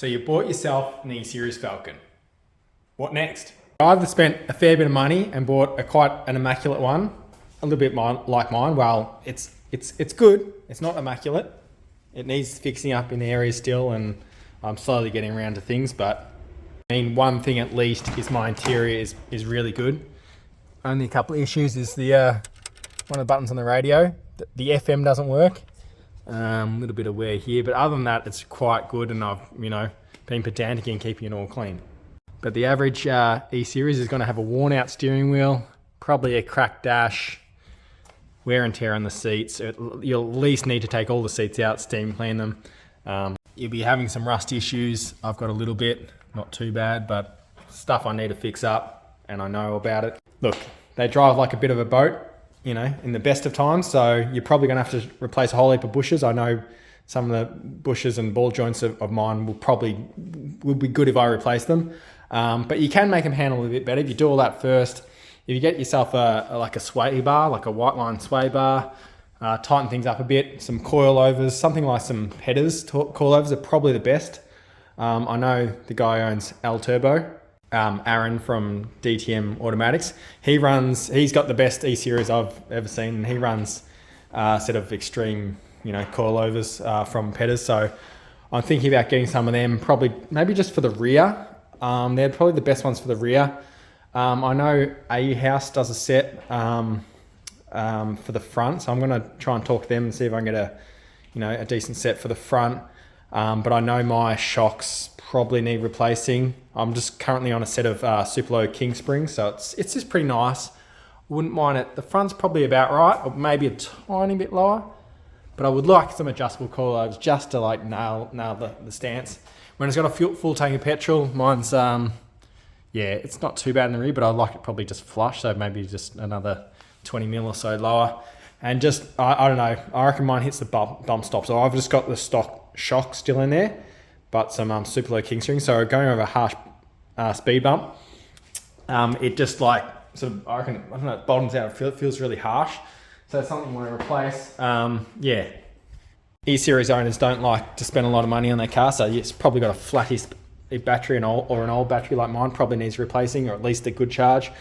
So you bought yourself an E Series Falcon. What next? I either spent a fair bit of money and bought quite an immaculate one, a little bit like mine. Well, it's good. It's not immaculate. It needs fixing up in areas still, and I'm slowly getting around to things. But I mean, one thing at least is my interior is really good. Only a couple of issues is the one of the buttons on the radio. The FM doesn't work. A little bit of wear here, but other than that, it's quite good, and I've been pedantic in keeping it all clean. But the average E Series is going to have a worn out steering wheel, probably a cracked dash, wear and tear on the seats. You'll at least need to take all the seats out, steam clean them. You'll be having some rust issues. I've got a little bit, not too bad, but stuff I need to fix up, and I know about it. Look, they drive like a bit of a boat, in the best of times. So you're probably going to have to replace a whole heap of bushes. I know some of the bushes and ball joints of mine will be good if I replace them. But you can make them handle a bit better if you do all that first. If you get yourself like a sway bar, like a white line sway bar, tighten things up a bit, some coilovers, something like some headers. Coilovers are probably the best. I know the guy who owns L Turbo, Aaron from DTM Automatics. He's got the best E Series I've ever seen, and he runs a set of extreme, coilovers from Petters. So I'm thinking about getting some of them, probably maybe just for the rear. They're probably the best ones for the rear. I know AE House does a set for the front, so I'm going to try and talk to them and see if I can get a decent set for the front. But I know my shocks probably need replacing. I'm just currently on a set of super low king springs, so it's just pretty nice. Wouldn't mind it. The front's probably about right, or maybe a tiny bit lower. But I would like some adjustable coilovers just to nail the stance. When it's got a full tank of petrol, mine's it's not too bad in the rear, but I like it probably just flush, so maybe just another 20 mil or so lower. And just I don't know, I reckon mine hits the bump stop. So I've just got the stock shock still in there, but some super low king springs. So going over a harsh speed bump, it just I don't know, it bottoms out. It feels really harsh. So that's something you want to replace. E-Series owners don't like to spend a lot of money on their car, so it's probably got a flattish battery or an old battery like mine probably needs replacing, or at least a good charge.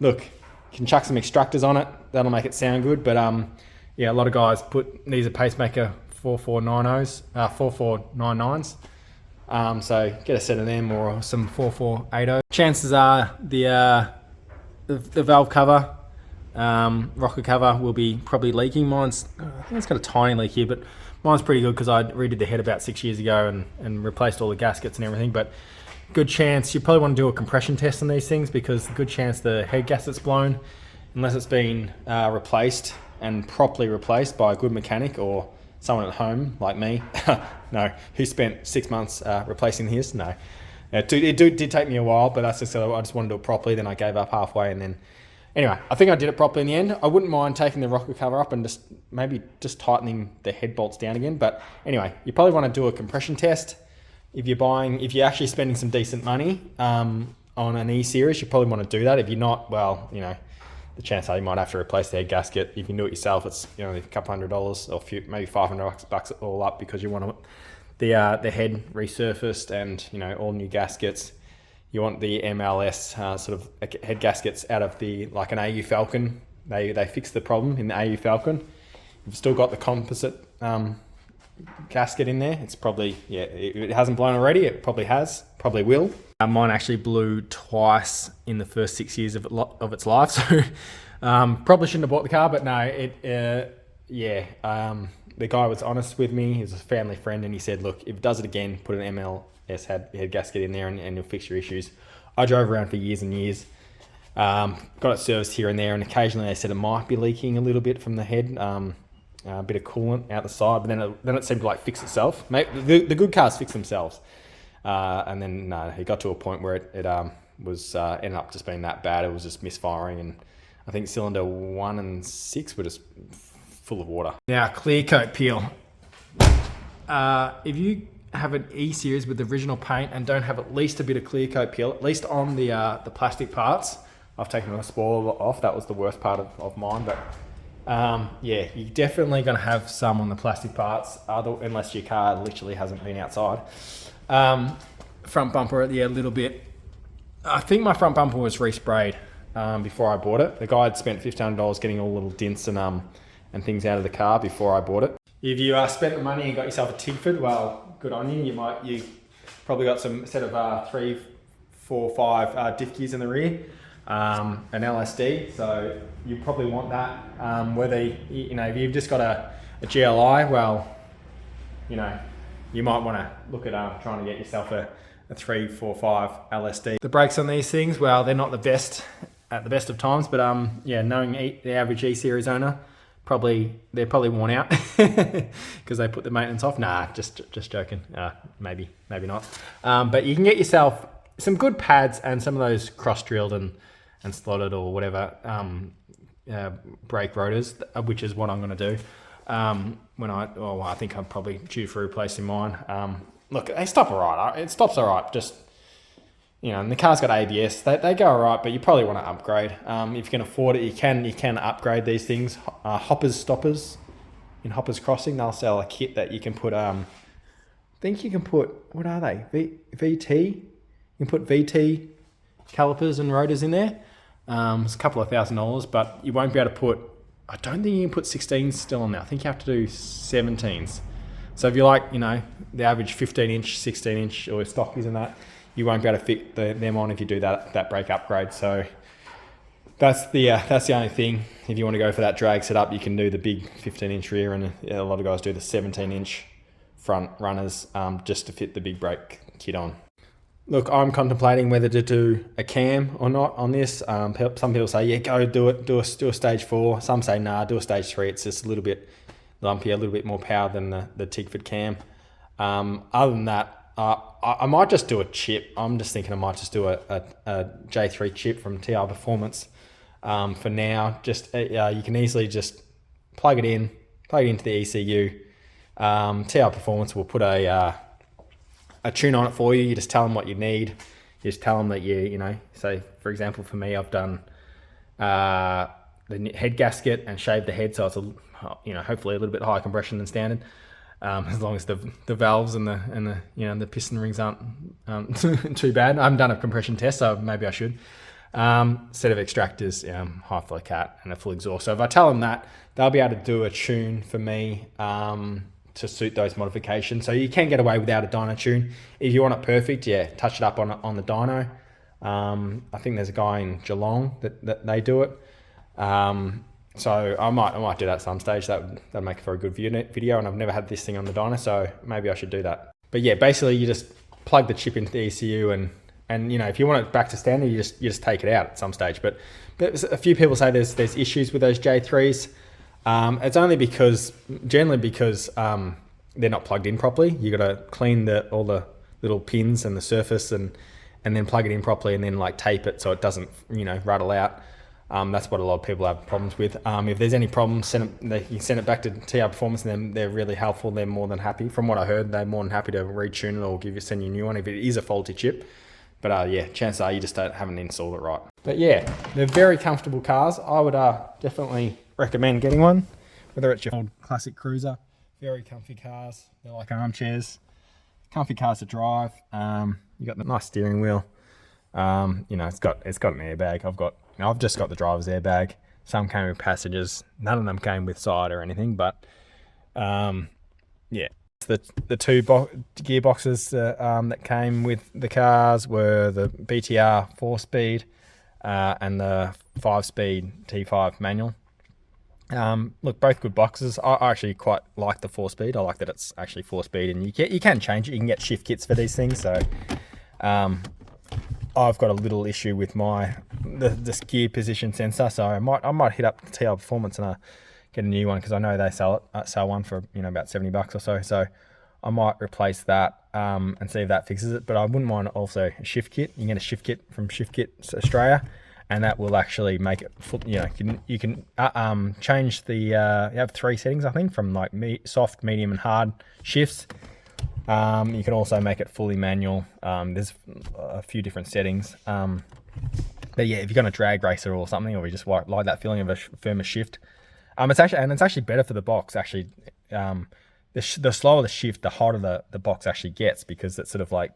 Look, you can chuck some extractors on it. That'll make it sound good. But a lot of guys these are pacemaker 4490s, 4499s. So get a set of them or some 4480. Chances are the valve cover, rocker cover will be probably leaking. I think it's got a tiny leak here, but mine's pretty good because I redid the head about 6 years ago and replaced all the gaskets and everything. But good chance you probably want to do a compression test on these things, because good chance the head gasket's blown, unless it's been replaced and properly replaced by a good mechanic or someone at home like me. No, who spent 6 months replacing his. No, it did take me a while, but that's just I just wanted to do it properly. Then I gave up halfway, and then anyway, I think I did it properly in the end. I wouldn't mind taking the rocker cover up and just tightening the head bolts down again. But anyway, you probably want to do a compression test. If you're actually spending some decent money on an E Series, you probably want to do that. If you're not, well, the chance are you might have to replace the head gasket. If you can do it yourself, it's a couple $100 or maybe $500 all up, because you want the head resurfaced and all new gaskets. You want the MLS sort of head gaskets out of like an AU Falcon. They fixed the problem in the AU Falcon. You've still got the composite gasket in there. It's probably, it hasn't blown already. It probably has, probably will. Mine actually blew twice in the first 6 years of its life. So probably shouldn't have bought the car, but no, the guy was honest with me. He was a family friend, and he said, look, if it does it again, put an MLS head gasket in there and you'll fix your issues. I drove around for years and years, got it serviced here and there, and occasionally they said it might be leaking a little bit from the head, a bit of coolant out the side, but then it seemed to fix itself. The good cars fix themselves. And then it got to a point where it was ended up just being that bad. It was just misfiring, and I think cylinder 1 and 6 were just full of water. Now, clear coat peel. If you have an E Series with the original paint and don't have at least a bit of clear coat peel, at least on the plastic parts, I've taken the spoiler off. That was the worst part of mine, but Yeah, you're definitely going to have some on the plastic parts, unless your car literally hasn't been outside. Front bumper, yeah, a little bit. I think my front bumper was resprayed before I bought it. The guy had spent $1,500 getting all the little dents and things out of the car before I bought it. If you spent the money and got yourself a Tigford, well, good on you. You probably got some set of 3, 4, 5 diff gears in the rear, an LSD. So you probably want that. Whether if you've just got a GLI, well, you might want to look at trying to get yourself a 3, 4, 5 LSD. The brakes on these things, well, they're not the best at the best of times, but yeah, knowing the average E Series owner, they're probably worn out because they put the maintenance off. Nah, just joking. Maybe not. But you can get yourself some good pads and some of those cross drilled and slotted or whatever brake rotors, which is what I'm going to do. I think I'm probably due for replacing mine. Look, they stop all right. It stops all right. Just, and the car's got ABS. They go all right, but you probably want to upgrade. If you can afford it, you can upgrade these things. Hoppers stoppers in Hoppers Crossing, they'll sell a kit that you can put. I think you can put, what are they? VT. You can put VT calipers and rotors in there. It's a couple of $1,000, but you won't be able to put. I don't think you can put 16s still on there. I think you have to do 17s. So if you like, the average 15-inch, 16-inch or stockies and that, you won't be able to fit them on if you do that brake upgrade. So that's the only thing. If you want to go for that drag setup, you can do the big 15-inch rear, and a lot of guys do the 17-inch front runners just to fit the big brake kit on. Look, I'm contemplating whether to do a cam or not on this. Some people say, yeah, go do it, do a stage 4. Some say, nah, do a stage 3. It's just a little bit lumpier, a little bit more power than the Tigford cam. Other than that, I might just do a chip. I'm just thinking I might just do a J3 chip from TR Performance. For now, just you can easily just plug it into the ECU. TR Performance will put a tune on it for you. You just tell them what you need. You just tell them that say, for example, for me, I've done the head gasket and shaved the head, so it's hopefully a little bit higher compression than standard. As long as the valves and the piston rings aren't too bad. I haven't done a compression test, so maybe I should. Set of extractors, high flow cat, and a full exhaust. So if I tell them that, they'll be able to do a tune for me to suit those modifications. So you can get away without a dyno tune. If you want it perfect, touch it up on the dyno. I think there's a guy in Geelong that they do it. So I might do that at some stage. That'd make for a good video, and I've never had this thing on the dyno, so maybe I should do that. But yeah, basically you just plug the chip into the ECU, and if you want it back to standard, you just take it out at some stage. But a few people say there's issues with those J3s. It's only generally because they're not plugged in properly. You got to clean all the little pins and the surface, and then plug it in properly, and then tape it so it doesn't rattle out. That's what a lot of people have problems with. If there's any problems, you can send it back to TR Performance, and they're really helpful. They're more than happy. From what I heard, they're more than happy to retune it or send you a new one if it is a faulty chip. But chances are you just haven't installed it right. But yeah, they're very comfortable cars. I would definitely recommend getting one, whether it's your old classic cruiser. Very comfy cars. They're like armchairs. Comfy cars to drive. You got the nice steering wheel. It's got an airbag. I've just got the driver's airbag. Some came with passengers. None of them came with side or anything, but the two gearboxes that came with the cars were the BTR 4-speed and the 5-speed T5 manual. Look, both good boxes. I actually quite like the 4-speed. I like that it's actually 4-speed, and you can change it. You can get shift kits for these things. So I've got a little issue with the gear position sensor, so I might hit up TR Performance and get a new one, because I know they sell one for about $70 or so. So I might replace that and see if that fixes it. But I wouldn't mind also a shift kit. You can get a shift kit from Shift Kit Australia, and that will actually make it full. You can change the. You have 3 settings, I think, from soft, medium, and hard shifts. You can also make it fully manual. There's a few different settings. But yeah, if you're going to drag racer or something, or you just like that feeling of a firmer shift, It's actually better for the box. Actually, the slower the shift, the hotter the box actually gets, because it's sort of like,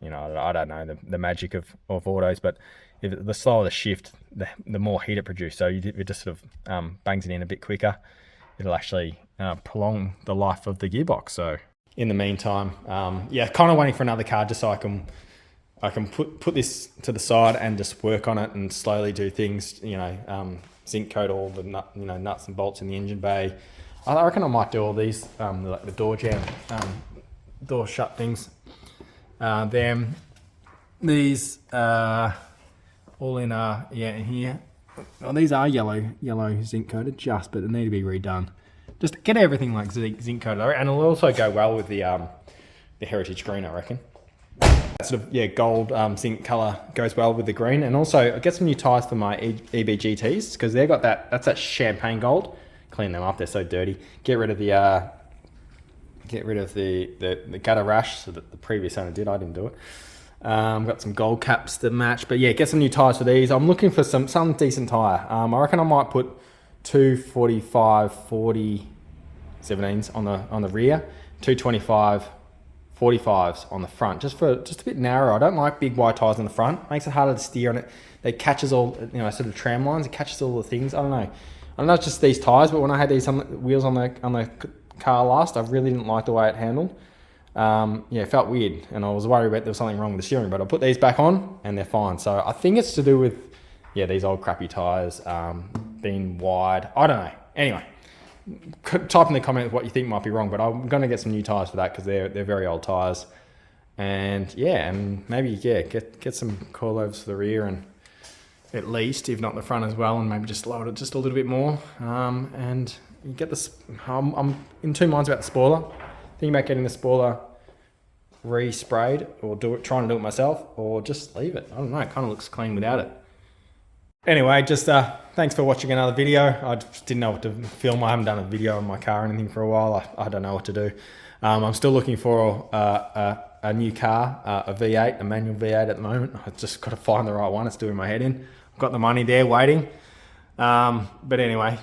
I don't know the magic of autos, but the slower the shift, the more heat it produces. So it just sort of bangs it in a bit quicker. It'll actually prolong the life of the gearbox. So in the meantime, kind of waiting for another car just so I can put this to the side and just work on it and slowly do things. Zinc coat all the nuts and bolts in the engine bay. I reckon I might do all these, like the door jam, door shut things. These all in in here. Well, these are yellow zinc coated, but they need to be redone. Just get everything like zinc coated, and it'll also go well with the heritage green, I reckon. That sort of gold zinc color goes well with the green. And also I get some new tires for my EBGTs, because they've got that's that champagne gold. Clean them up, they're so dirty. Get rid of the gutter rash, so that the previous owner did. I didn't do it. Got some gold caps to match, but get some new tires for these. I'm looking for some decent tire. I reckon I might put 245 40 17s on the rear, 225 45s on the front, just a bit narrow. I don't like big wide tires on the front. Makes it harder to steer on it. It catches all, sort of tram lines. It catches all the things. I don't know. It's just these tires, but when I had these wheels on the car last, I really didn't like the way it handled. It felt weird, and I was worried about there was something wrong with the steering, but I put these back on and they're fine. So I think it's to do with these old crappy tires being wide. I don't know. Anyway, type in the comments what you think might be wrong, but I'm going to get some new tires for that, because they're very old tires. And maybe get some coilovers for the rear, and at least, if not the front as well, and maybe just lower it just a little bit more. And you get this. I'm in two minds about the spoiler. Thinking about getting the spoiler re-sprayed, or trying to do it myself, or just leave it. I don't know. It kind of looks clean without it. Anyway, just thanks for watching another video. I just didn't know what to film. I haven't done a video on my car or anything for a while. I don't know what to do. I'm still looking for a new car, a V8, a manual V8 at the moment. I've just got to find the right one. It's doing my head in. I've got the money there waiting. But anyway,